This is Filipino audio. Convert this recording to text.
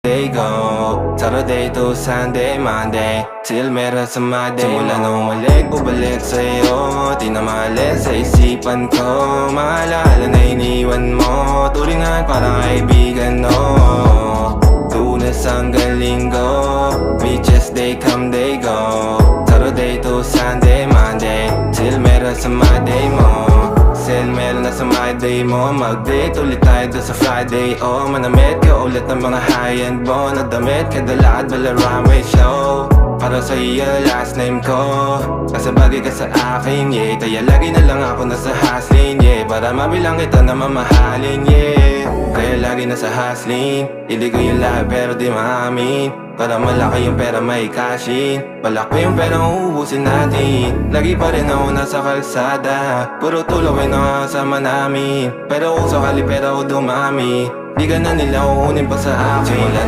they go. Saturday to Sunday, Monday, till meron sa Monday. Simula nung malik, bubalik sa'yo, di na maalis sa isipan ko. Maalala na iniwan mo, turingan parang kaibigan, no. Lunes hanggang Linggo, beaches they come, they go. Saturday to Sunday, Monday, till meron sa Monday mo. Sale meron na sa Monday mo. Mag-date ulit tayo doon sa Friday. Oh, manamit ka ulit ng mga high-end mo. Nadamit ka dalakad bala runway show. Para sa iyo last name ko, kasi bagay ka sa akin, yeah. Kaya lagi na lang ako nasa hustling, yeah. Para mabilang kita na mamahalin, yeah. Kaya lagi nasa hustling, hindi ko yung lahat pero di maamin. Para malaki yung pera may cashin, malaki yung pera uubusin natin. Lagi pa rin ako nasa kalsada, puro tulawin ang kasama namin. Pero kung sakali pera ko dumami, di ka na nila uunin pa sa akin. Simula